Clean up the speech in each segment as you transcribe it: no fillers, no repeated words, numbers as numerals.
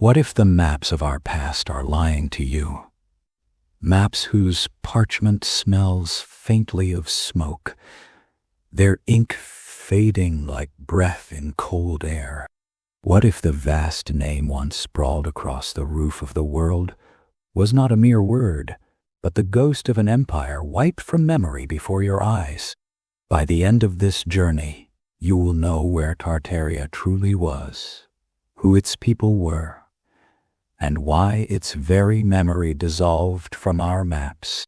What if the maps of our past are lying to you? Maps whose parchment smells faintly of smoke, their ink fading like breath in cold air. What if the vast name once sprawled across the roof of the world was not a mere word, but the ghost of an empire wiped from memory before your eyes? By the end of this journey, you will know where Tartaria truly was, who its people were, and why its very memory dissolved from our maps.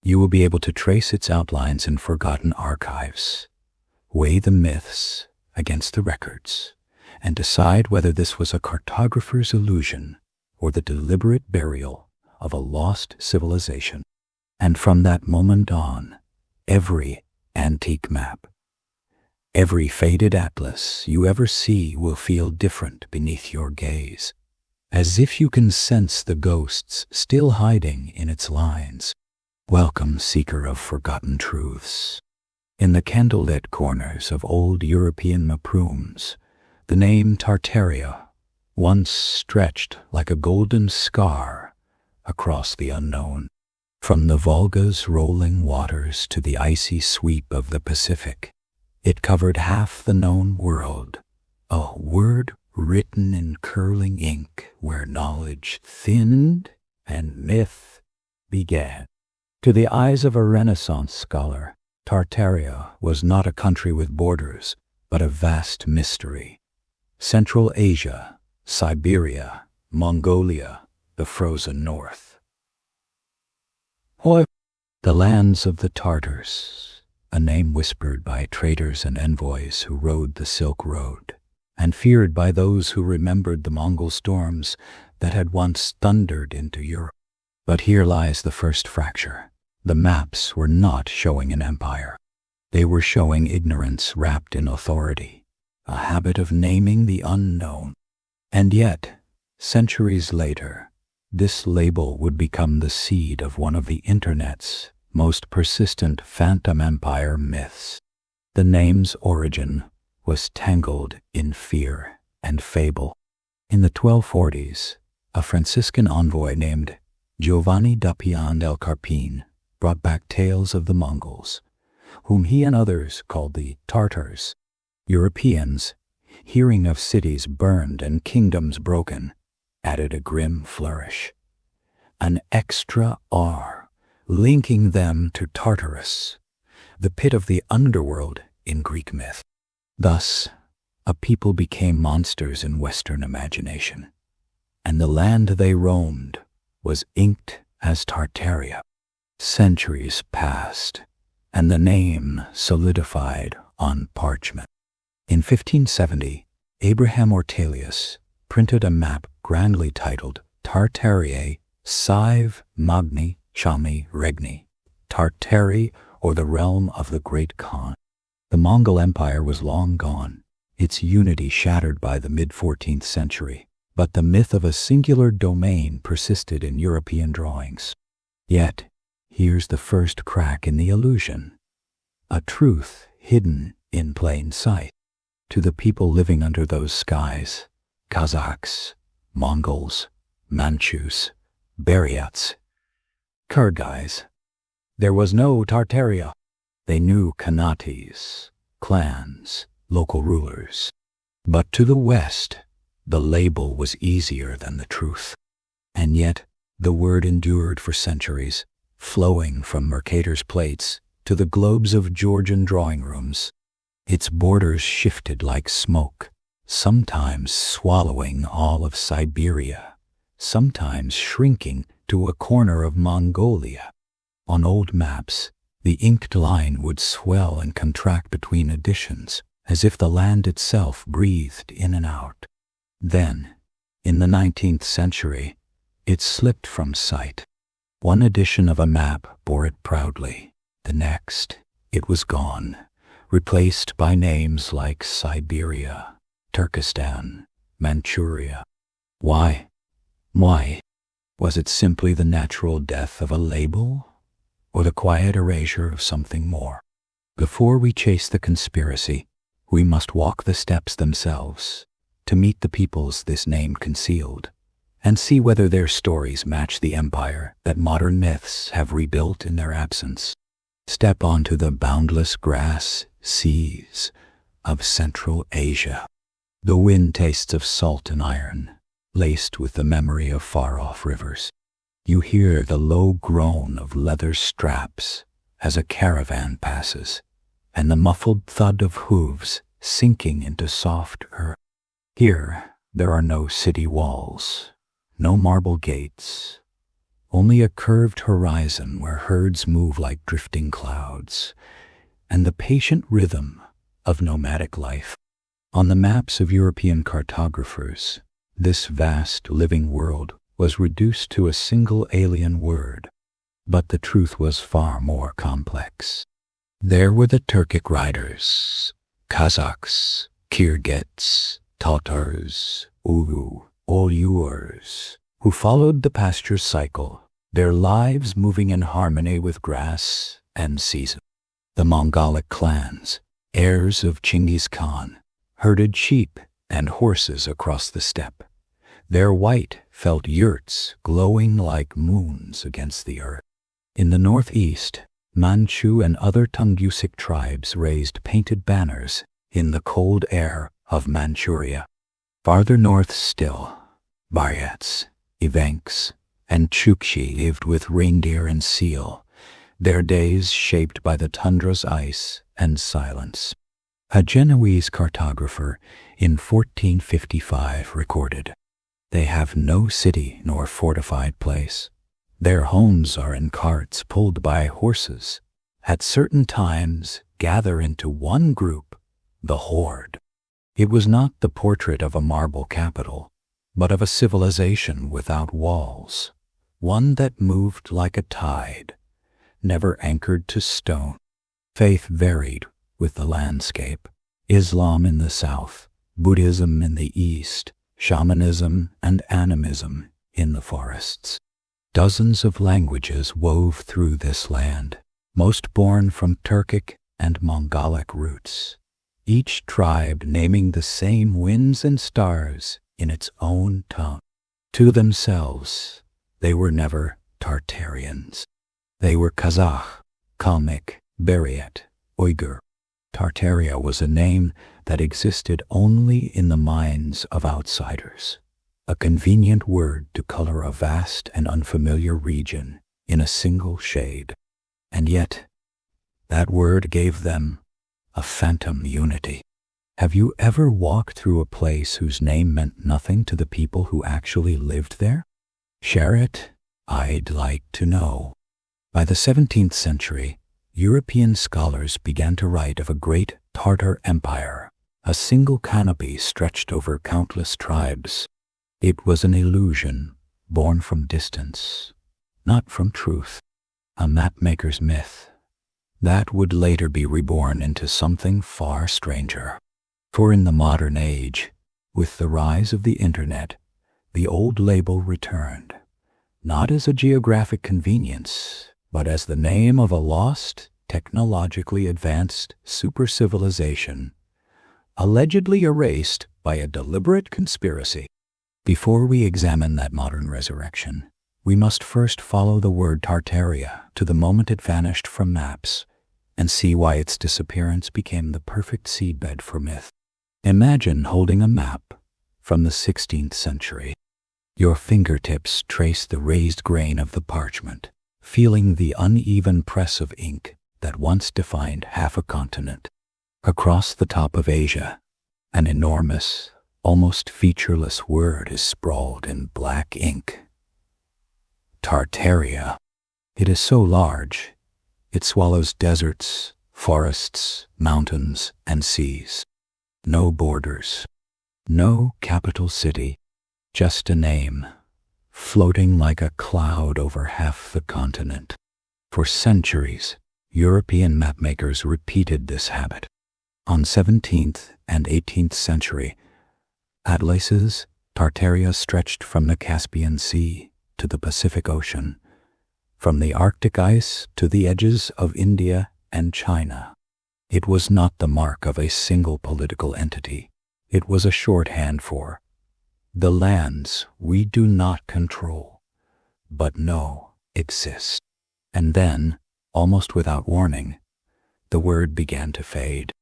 You will be able to trace its outlines in forgotten archives, weigh the myths against the records, and decide whether this was a cartographer's illusion or the deliberate burial of a lost civilization. And from that moment on, every antique map, every faded atlas you ever see will feel different beneath your gaze, as if you can sense the ghosts still hiding in its lines. Welcome, seeker of forgotten truths. In the candlelit corners of old European maprooms, the name Tartaria once stretched like a golden scar across the unknown. From the Volga's rolling waters to the icy sweep of the Pacific, it covered half the known world, a word written in curling ink where knowledge thinned and myth began. To the eyes of a Renaissance scholar, Tartaria was not a country with borders, but a vast mystery. Central Asia, Siberia, Mongolia, the frozen north. The lands of the Tartars, a name whispered by traders and envoys who rode the Silk Road, and feared by those who remembered the Mongol storms that had once thundered into Europe. But here lies the first fracture. The maps were not showing an empire. They were showing ignorance wrapped in authority, a habit of naming the unknown. And yet, centuries later, this label would become the seed of one of the Internet's most persistent phantom empire myths. The name's origin was tangled in fear and fable. In the 1240s, a Franciscan envoy named Giovanni da Pian del Carpine brought back tales of the Mongols, whom he and others called the Tartars. Europeans, hearing of cities burned and kingdoms broken, added a grim flourish, an extra R, linking them to Tartarus, the pit of the underworld in Greek myth. Thus, a people became monsters in Western imagination, and the land they roamed was inked as Tartaria. Centuries passed, and the name solidified on parchment. In 1570, Abraham Ortelius printed a map grandly titled Tartariae Sive Magni Shami Regni, Tartari, or the realm of the great Khan. The Mongol Empire was long gone, its unity shattered by the mid-14th century, but the myth of a singular domain persisted in European drawings. Yet, here's the first crack in the illusion, a truth hidden in plain sight. To the people living under those skies, Kazakhs, Mongols, Manchus, Buryats, Kyrgyz, there was no Tartaria. They knew Khanates, clans, local rulers. But to the west, the label was easier than the truth. And yet, the word endured for centuries, flowing from Mercator's plates to the globes of Georgian drawing rooms. Its borders shifted like smoke, sometimes swallowing all of Siberia, sometimes shrinking to a corner of Mongolia. On old maps, the inked line would swell and contract between editions, as if the land itself breathed in and out. Then, in the 19th century, it slipped from sight. One edition of a map bore it proudly. The next, it was gone, replaced by names like Siberia, Turkestan, Manchuria. Why? Was it simply the natural death of a label, or the quiet erasure of something more? Before we chase the conspiracy, we must walk the steps themselves to meet the peoples this name concealed, and see whether their stories match the empire that modern myths have rebuilt in their absence. Step onto the boundless grass seas of Central Asia. The wind tastes of salt and iron, laced with the memory of far-off rivers. You hear the low groan of leather straps as a caravan passes, and the muffled thud of hooves sinking into soft earth. Here, there are no city walls, no marble gates, only a curved horizon where herds move like drifting clouds, and the patient rhythm of nomadic life. On the maps of European cartographers, this vast living world was reduced to a single alien word, but the truth was far more complex. There were the Turkic riders, Kazakhs, Kyrgyz, Tartars, Uyghurs, who followed the pasture cycle, their lives moving in harmony with grass and season. The Mongolic clans, heirs of Genghis Khan, herded sheep and horses across the steppe, their white felt yurts glowing like moons against the earth. In the northeast, Manchu and other Tungusic tribes raised painted banners in the cold air of Manchuria. Farther north still, Buryats, Evenks, and Chukchi lived with reindeer and seal, their days shaped by the tundra's ice and silence. A Genoese cartographer in 1455 recorded, "They have no city nor fortified place. Their homes are in carts pulled by horses. At certain times gather into one group, the horde." It was not the portrait of a marble capital, but of a civilization without walls, one that moved like a tide, never anchored to stone. Faith varied with the landscape. Islam in the south, Buddhism in the east, shamanism and animism in the forests. Dozens of languages wove through this land, most born from Turkic and Mongolic roots, each tribe naming the same winds and stars in its own tongue. To themselves, they were never Tartarians. They were Kazakh, Kalmyk, Buryat, Uyghur. Tartaria was a name that existed only in the minds of outsiders, a convenient word to color a vast and unfamiliar region in a single shade. And yet, that word gave them a phantom unity. Have you ever walked through a place whose name meant nothing to the people who actually lived there? Share it, I'd like to know. By the 17th century, European scholars began to write of a great Tartar empire, a single canopy stretched over countless tribes. It was an illusion born from distance, not from truth, a mapmaker's myth that would later be reborn into something far stranger. For in the modern age, with the rise of the internet, the old label returned, not as a geographic convenience, but as the name of a lost, technologically advanced super-civilization, allegedly erased by a deliberate conspiracy. Before we examine that modern resurrection, we must first follow the word Tartaria to the moment it vanished from maps and see why its disappearance became the perfect seedbed for myth. Imagine holding a map from the 16th century. Your fingertips trace the raised grain of the parchment, feeling the uneven press of ink that once defined half a continent. Across the top of Asia, an enormous, almost featureless word is sprawled in black ink. Tartaria. It is so large, it swallows deserts, forests, mountains, and seas. No borders, no capital city, just a name, floating like a cloud over half the continent. For centuries, European mapmakers repeated this habit. On 17th and 18th century, atlases, Tartaria stretched from the Caspian Sea to the Pacific Ocean, from the Arctic ice to the edges of India and China. It was not the mark of a single political entity. It was a shorthand for the lands we do not control, but know exist. And then, almost without warning, the word began to fade.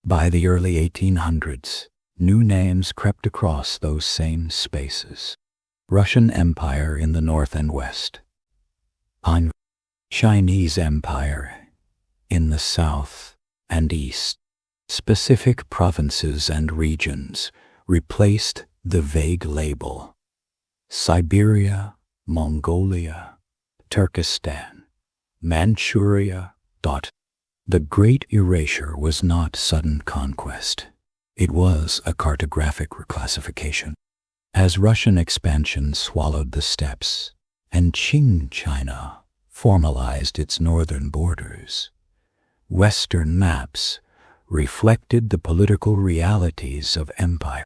By the early 1800s, new names crept across those same spaces. Russian Empire in the north and west. Chinese Empire in the south and east. Specific provinces and regions replaced the vague label. Siberia, Mongolia, Turkestan, Manchuria. The Great Erasure was not sudden conquest. It was a cartographic reclassification. As Russian expansion swallowed the steppes and Qing China formalized its northern borders, Western maps reflected the political realities of empire.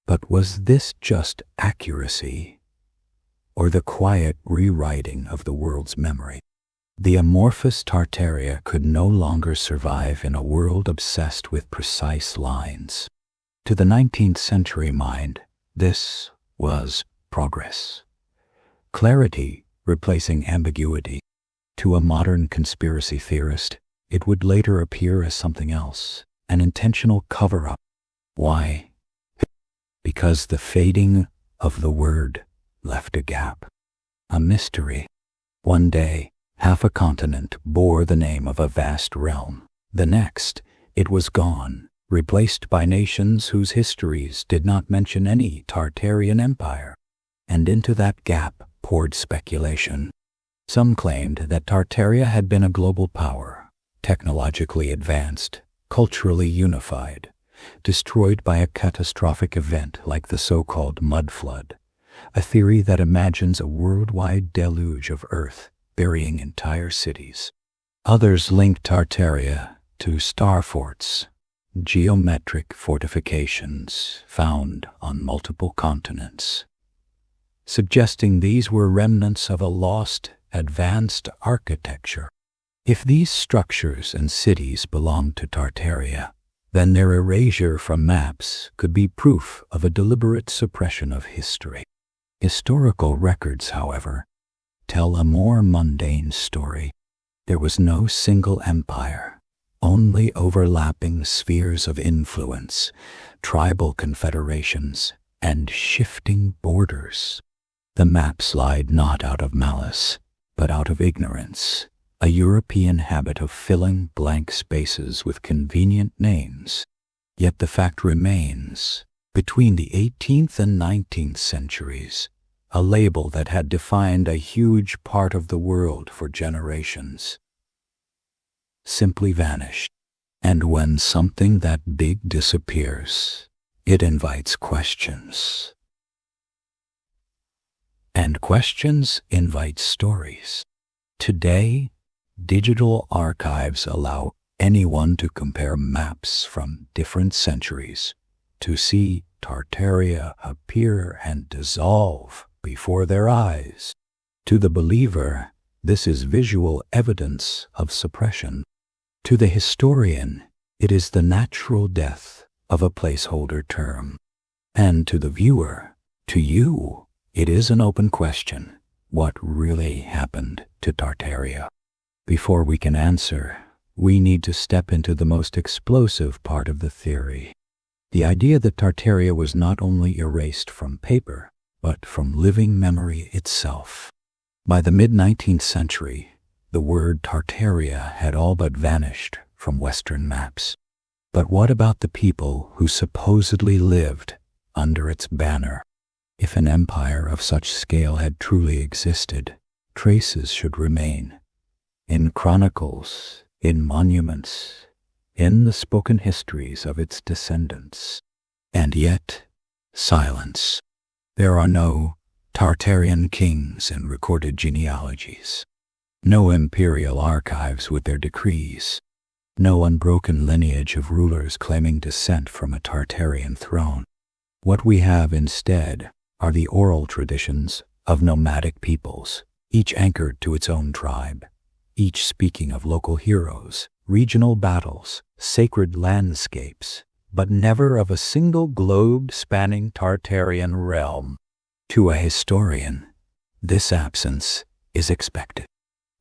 But was this just accuracy, or the quiet rewriting of the world's memory? The amorphous Tartaria could no longer survive in a world obsessed with precise lines. To the 19th century mind, this was progress. Clarity replacing ambiguity. To a modern conspiracy theorist, it would later appear as something else, an intentional cover-up. Why? Because the fading of the word left a gap, a mystery. One day, half a continent bore the name of a vast realm. The next, it was gone, replaced by nations whose histories did not mention any Tartarian Empire. And into that gap poured speculation. Some claimed that Tartaria had been a global power, technologically advanced, culturally unified, destroyed by a catastrophic event like the so-called mud flood, a theory that imagines a worldwide deluge of Earth burying entire cities. Others linked Tartaria to star forts, geometric fortifications found on multiple continents, suggesting these were remnants of a lost, advanced architecture. If these structures and cities belonged to Tartaria, then their erasure from maps could be proof of a deliberate suppression of history. Historical records, however, tell a more mundane story. There was no single empire, only overlapping spheres of influence, tribal confederations, and shifting borders. The maps lied not out of malice, but out of ignorance, a European habit of filling blank spaces with convenient names. Yet the fact remains, between the 18th and 19th centuries, a label that had defined a huge part of the world for generations simply vanished. And when something that big disappears, it invites questions. And questions invite stories. Today, digital archives allow anyone to compare maps from different centuries, to see Tartaria appear and dissolve before their eyes. To the believer, this is visual evidence of suppression. To the historian, it is the natural death of a placeholder term. And to the viewer, to you, it is an open question. What really happened to Tartaria? Before we can answer, we need to step into the most explosive part of the theory. The idea that Tartaria was not only erased from paper, but from living memory itself. By the mid-19th century, the word Tartaria had all but vanished from Western maps. But what about the people who supposedly lived under its banner? If an empire of such scale had truly existed, traces should remain. In chronicles, in monuments, in the spoken histories of its descendants. And yet, silence. There are no Tartarian kings in recorded genealogies, no imperial archives with their decrees, no unbroken lineage of rulers claiming descent from a Tartarian throne. What we have instead are the oral traditions of nomadic peoples, each anchored to its own tribe, each speaking of local heroes, regional battles, sacred landscapes, but never of a single globe-spanning Tartarian realm. To a historian, this absence is expected.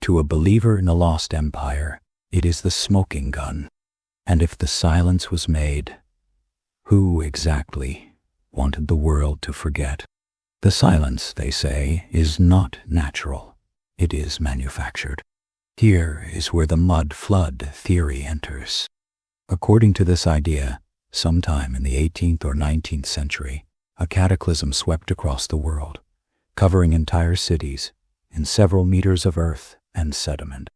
To a believer in a lost empire, it is the smoking gun. And if the silence was made, who exactly wanted the world to forget? The silence, they say, is not natural. It is manufactured. Here is where the mud flood theory enters. According to this idea, sometime in the 18th or 19th century, a cataclysm swept across the world, covering entire cities in several meters of earth and sediment.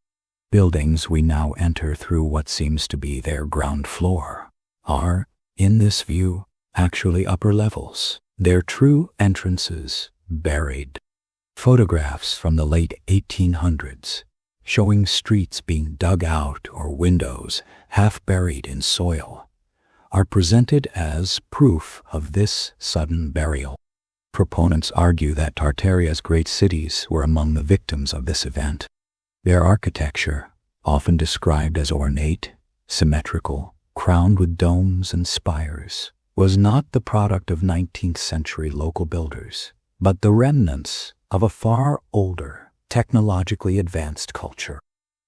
Buildings we now enter through what seems to be their ground floor are, in this view, actually upper levels, their true entrances buried. Photographs from the late 1800s showing streets being dug out or windows half buried in soil are presented as proof of this sudden burial. Proponents argue that Tartaria's great cities were among the victims of this event. Their architecture, often described as ornate, symmetrical, crowned with domes and spires, was not the product of 19th century local builders, but the remnants of a far older, technologically advanced culture.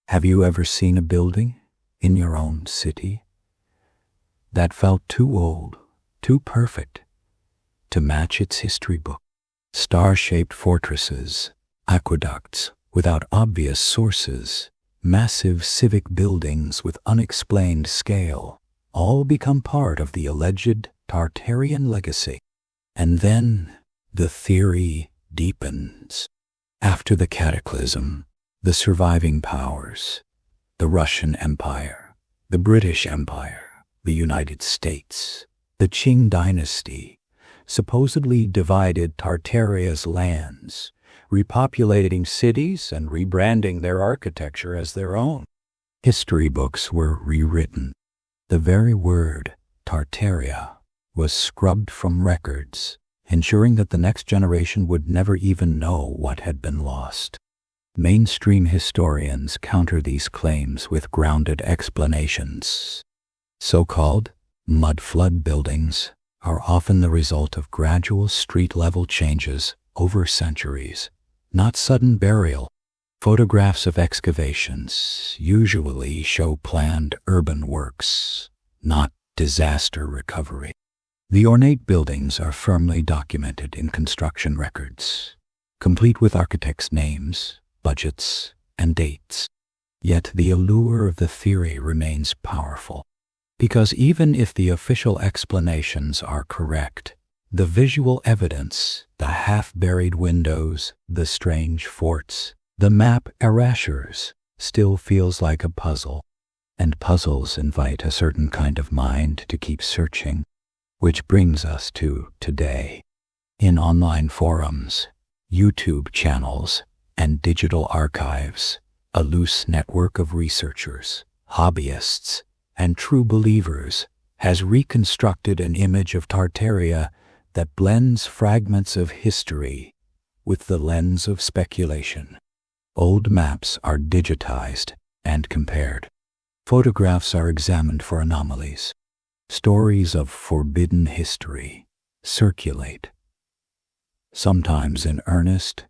Have you ever seen a building in your own city that felt too old, too perfect to match its history book? Star-shaped fortresses, aqueducts without obvious sources, massive civic buildings with unexplained scale, all become part of the alleged Tartarian legacy. And then the theory deepens. After the cataclysm, the surviving powers, the Russian Empire, the British Empire, the United States, the Qing dynasty, supposedly divided Tartaria's lands, repopulating cities and rebranding their architecture as their own. History books were rewritten. The very word Tartaria was scrubbed from records, ensuring that the next generation would never even know what had been lost. Mainstream historians counter these claims with grounded explanations. So-called mud flood buildings are often the result of gradual street-level changes over centuries, not sudden burial. Photographs of excavations usually show planned urban works, not disaster recovery. The ornate buildings are firmly documented in construction records, complete with architects' names, budgets, and dates. Yet the allure of the theory remains powerful, because even if the official explanations are correct, the visual evidence, the half-buried windows, the strange forts, the map erasures, still feels like a puzzle, and puzzles invite a certain kind of mind to keep searching. Which brings us to today. In online forums, YouTube channels, and digital archives, a loose network of researchers, hobbyists, and true believers has reconstructed an image of Tartaria that blends fragments of history with the lens of speculation. Old maps are digitized and compared. Photographs are examined for anomalies. Stories of forbidden history circulate, sometimes in earnest,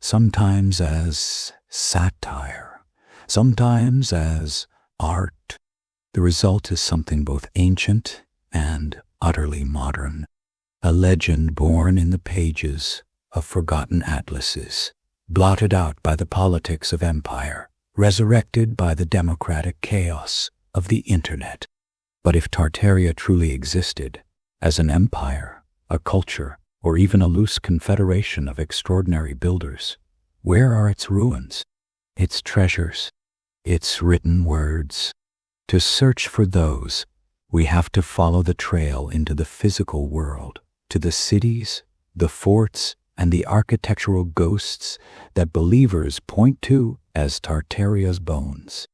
sometimes as satire, sometimes as art. The result is something both ancient and utterly modern, a legend born in the pages of forgotten atlases, blotted out by the politics of empire, resurrected by the democratic chaos of the internet. But if Tartaria truly existed as an empire, a culture, or even a loose confederation of extraordinary builders, where are its ruins, its treasures, its written words? To search for those, we have to follow the trail into the physical world, to the cities, the forts, and the architectural ghosts that believers point to as Tartaria's bones.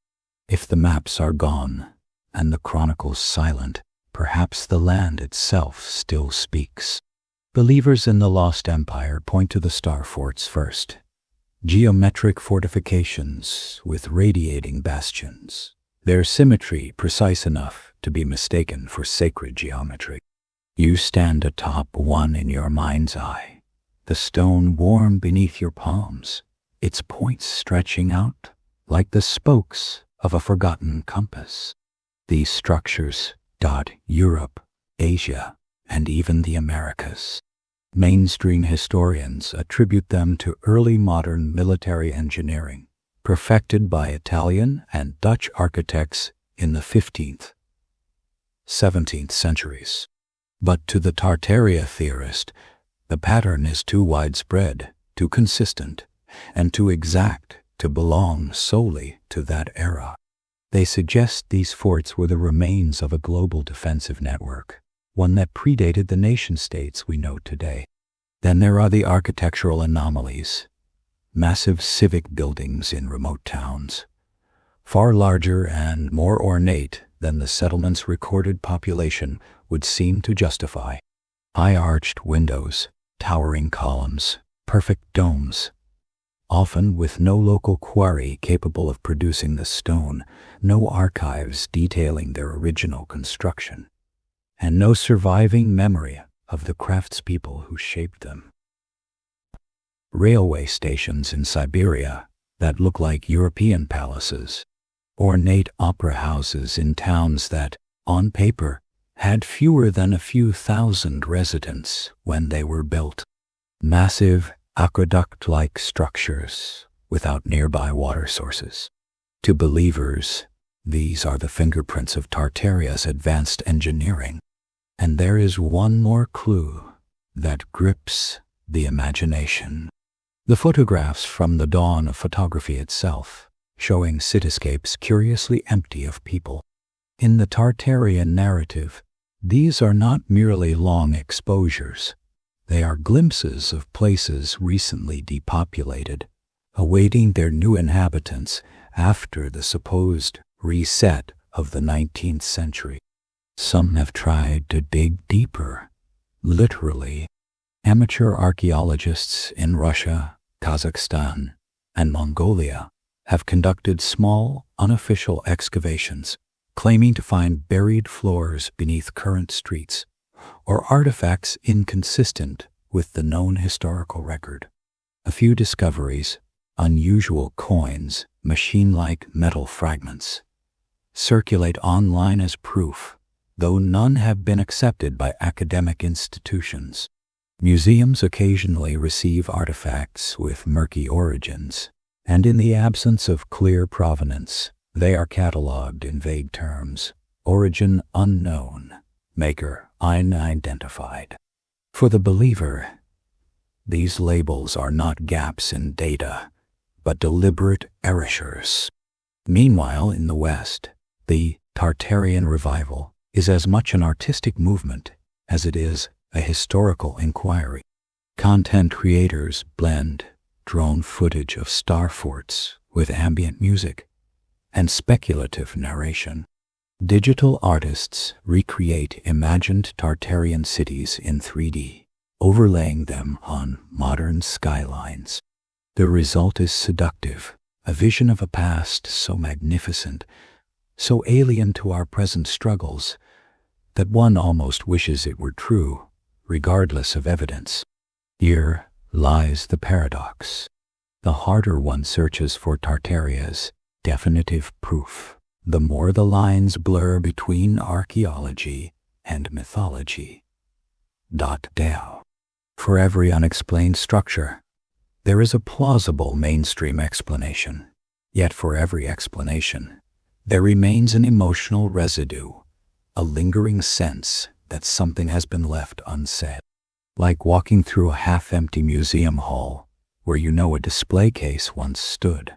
If the maps are gone, and the chronicles silent, perhaps the land itself still speaks. Believers in the lost empire point to the star forts first, geometric fortifications with radiating bastions. their symmetry precise enough to be mistaken for sacred geometry. You stand atop one in your mind's eye, the stone warm beneath your palms, its points stretching out like the spokes of a forgotten compass. These structures dot Europe, Asia, and even the Americas. Mainstream historians attribute them to early modern military engineering, perfected by Italian and Dutch architects in the 15th, 17th centuries. But to the Tartaria theorist, the pattern is too widespread, too consistent, and too exact to belong solely to that era. They suggest these forts were the remains of a global defensive network, one that predated the nation-states we know today. Then there are the architectural anomalies, massive civic buildings in remote towns, far larger and more ornate than the settlement's recorded population would seem to justify. High-arched windows, towering columns, perfect domes, often with no local quarry capable of producing the stone, no archives detailing their original construction, and no surviving memory of the craftspeople who shaped them. Railway stations in Siberia that look like European palaces, ornate opera houses in towns that, on paper, had fewer than a few thousand residents when they were built. Massive, aqueduct-like structures without nearby water sources. To believers, these are the fingerprints of Tartaria's advanced engineering. And there is one more clue that grips the imagination. The photographs from the dawn of photography itself, showing cityscapes curiously empty of people. In the Tartarian narrative, these are not merely long exposures. They are glimpses of places recently depopulated, awaiting their new inhabitants after the supposed reset of the 19th century. Some have tried to dig deeper, literally. Amateur archaeologists in Russia, Kazakhstan, and Mongolia have conducted small, unofficial excavations, claiming to find buried floors beneath current streets, or artifacts inconsistent with the known historical record. A few discoveries, unusual coins, machine-like metal fragments, circulate online as proof, though none have been accepted by academic institutions. Museums occasionally receive artifacts with murky origins, and in the absence of clear provenance, they are catalogued in vague terms: origin unknown, maker unidentified. For the believer, these labels are not gaps in data, but deliberate erasures. Meanwhile, in the West, the Tartarian revival is as much an artistic movement as it is a historical inquiry. Content creators blend drone footage of star forts with ambient music and speculative narration. Digital artists recreate imagined Tartarian cities in 3D, overlaying them on modern skylines. The result is seductive, a vision of a past so magnificent, so alien to our present struggles, that one almost wishes it were true, regardless of evidence. Here lies the paradox. The harder one searches for Tartaria's definitive proof, the more the lines blur between archaeology and mythology. Dow. For every unexplained structure, there is a plausible mainstream explanation. Yet for every explanation, there remains an emotional residue, a lingering sense that something has been left unsaid. Like walking through a half-empty museum hall where you know a display case once stood,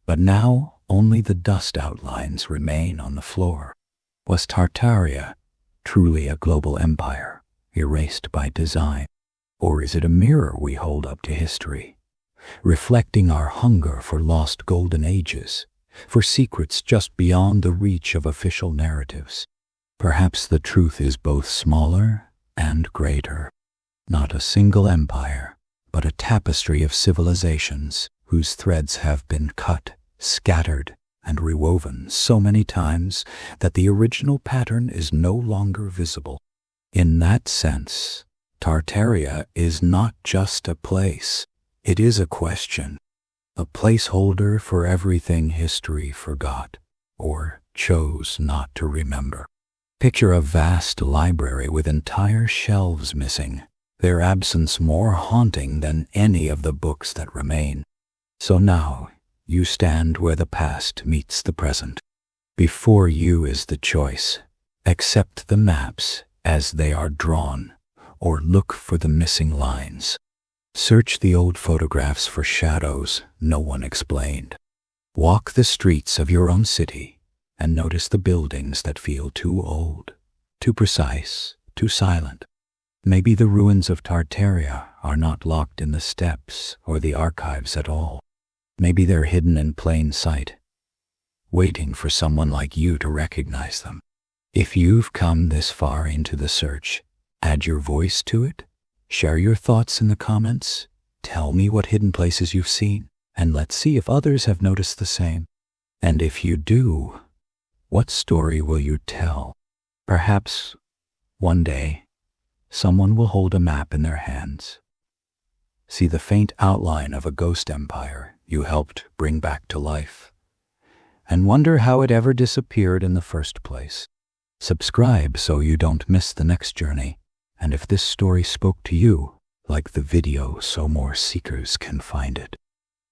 but now only the dust outlines remain on the floor. Was Tartaria truly a global empire, erased by design? Or is it a mirror we hold up to history, reflecting our hunger for lost golden ages, for secrets just beyond the reach of official narratives? Perhaps the truth is both smaller and greater. Not a single empire, but a tapestry of civilizations whose threads have been cut, scattered, and rewoven so many times that the original pattern is no longer visible. In that sense, Tartaria is not just a place, it is a question, a placeholder for everything history forgot or chose not to remember. Picture a vast library with entire shelves missing, their absence more haunting than any of the books that remain. So now you stand where the past meets the present. Before you is the choice: accept the maps as they are drawn, or look for the missing lines. Search the old photographs for shadows no one explained. Walk the streets of your own city and notice the buildings that feel too old, too precise, too silent. Maybe the ruins of Tartaria are not locked in the steppes or the archives at all. Maybe they're hidden in plain sight, waiting for someone like you to recognize them. If you've come this far into the search, add your voice to it, share your thoughts in the comments, tell me what hidden places you've seen, and let's see if others have noticed the same. And if you do, what story will you tell? Perhaps one day, someone will hold a map in their hands, see the faint outline of a ghost empire you helped bring back to life, and wonder how it ever disappeared in the first place. Subscribe so you don't miss the next journey, and if this story spoke to you, like the video so more seekers can find it.